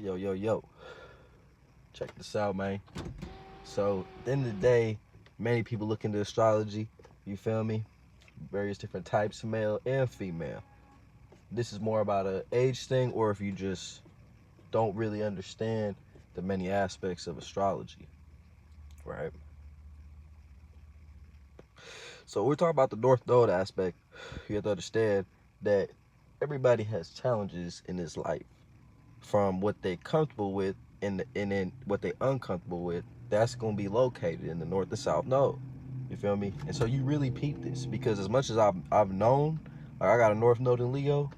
Yo, yo, yo. Check this out, man. So, at the end of the day, many people look into astrology. You feel me? Various different types, male and female. This is more about a age thing, or if you just don't really understand the many aspects of astrology, right? So, we're talking about the North Node aspect. You have to understand that everybody has challenges in this life, from what they comfortable with and then what they uncomfortable with. That's gonna be located in the North and South Node. You feel me? And so you really peep this because as much as I've known, like I got a North Node in Leo,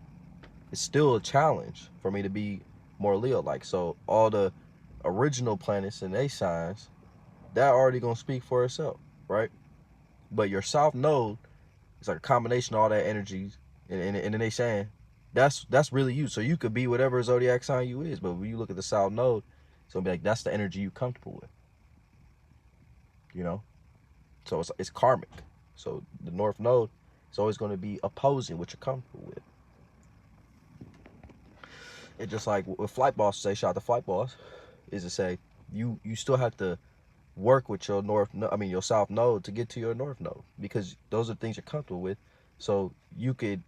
it's still a challenge for me to be more Leo like. So all the original planets and they signs, that already gonna speak for itself, right? But your South Node is like a combination of all that energy, and then they saying that's really you. So you could be whatever zodiac sign you is, but when you look at the South Node, it's gonna be like that's the energy you comfortable with, you know. So it's karmic. So the North Node is always going to be opposing what you're comfortable with. It just like what Flight Boss say, shout out to Flight Boss, is to say you still have to work with your your South Node to get to your North Node because those are things you're comfortable with. So you could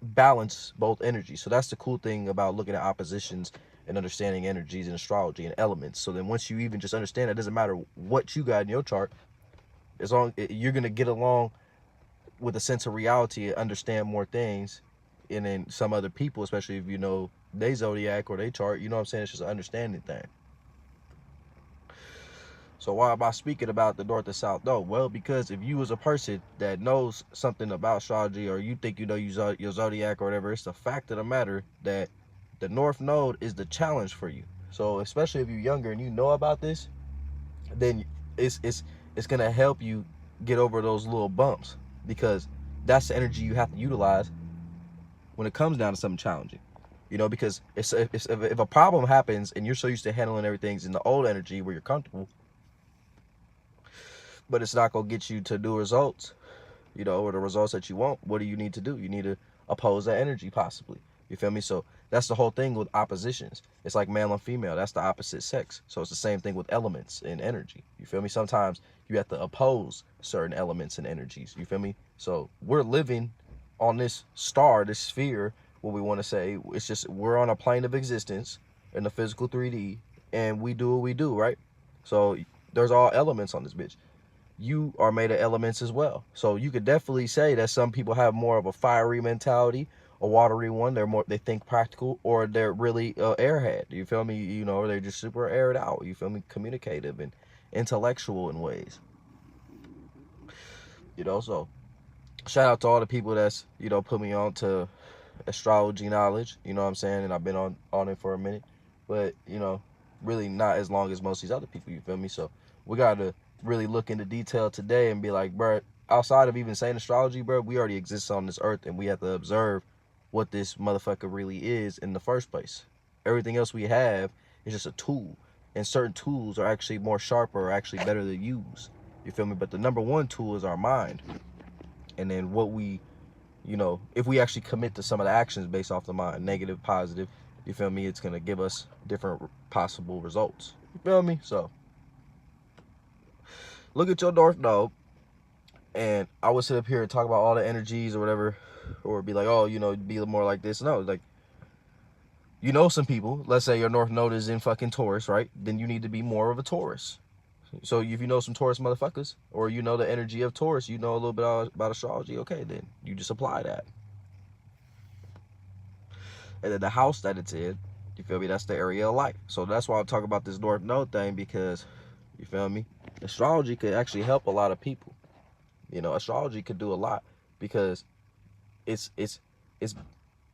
balance both energies. So that's the cool thing about looking at oppositions and understanding energies in astrology and elements. So then once you even just understand it doesn't matter what you got in your chart, as long you're gonna get along with a sense of reality and understand more things, and then some other people, especially if you know they zodiac or they chart, you know what I'm saying? It's just an understanding thing. So why am I speaking about the North and South Node? Well, because if you was a person that knows something about astrology or you think you know your zodiac or whatever, it's the fact of the matter that the North Node is the challenge for you. So especially if you're younger and you know about this, then it's gonna help you get over those little bumps because that's the energy you have to utilize when it comes down to something challenging. You know, because if a problem happens and you're so used to handling everything in the old energy where you're comfortable, but it's not gonna get you to new results, you know, or the results that you want, what do you need to do? You need to oppose that energy possibly. You feel me? So that's the whole thing with oppositions. It's like male and female. That's the opposite sex. So it's the same thing with elements and energy. You feel me? Sometimes you have to oppose certain elements and energies. You feel me? So we're living on this star, this sphere, what we want to say. It's just we're on a plane of existence in the physical 3D and we do what we do, right? So there's all elements on this bitch. You are made of elements as well. So you could definitely say that some people have more of a fiery mentality, a watery one. They think practical, or they're really airhead. You feel me? You know, they're just super aired out. You feel me? Communicative and intellectual in ways. You know, so shout out to all the people that's put me on to astrology knowledge. You know what I'm saying? And I've been on it for a minute, but really not as long as most of these other people. You feel me? So we gotta really look into detail today and be like, bro, outside of even saying astrology, bro, we already exist on this earth, and we have to observe what this motherfucker really is in the first place. Everything else we have is just a tool, and certain tools are actually more sharper, or actually better to use. You feel me? But the number one tool is our mind, and then what we if we actually commit to some of the actions based off the mind, negative, positive, you feel me, it's gonna give us different possible results. You feel me? So look at your North Node, and I would sit up here and talk about all the energies or whatever, or be like, oh, be more like this. No, like, some people, let's say your North Node is in fucking Taurus, right? Then you need to be more of a Taurus. So if you know some Taurus motherfuckers, or you know the energy of Taurus, you know a little bit about astrology, okay, then you just apply that. And then the house that it's in, you feel me, that's the area of life. So that's why I'm talking about this North Node thing, because you feel me, astrology could actually help a lot of people. Astrology could do a lot because it's it's it's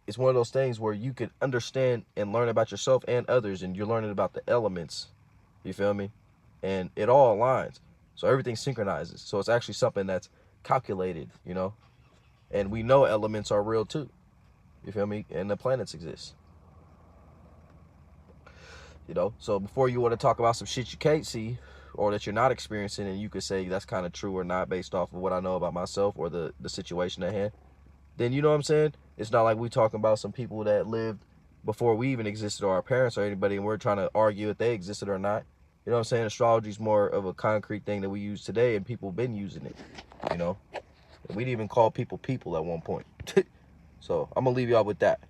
it's one of those things where you could understand and learn about yourself and others, and you're learning about the elements. You feel me? And it all aligns. So everything synchronizes. So it's actually something that's calculated, and we know elements are real too. You feel me? And the planets exist. So before you want to talk about some shit you can't see or that you're not experiencing, and you could say that's kind of true or not based off of what I know about myself or the situation at hand, then you know what I'm saying, it's not like we talking about some people that lived before we even existed, or our parents or anybody, and we're trying to argue if they existed or not. You know what I'm saying? Astrology is more of a concrete thing that we use today, and people been using it. You know, we didn't even call people at one point. So I'm gonna leave y'all with that.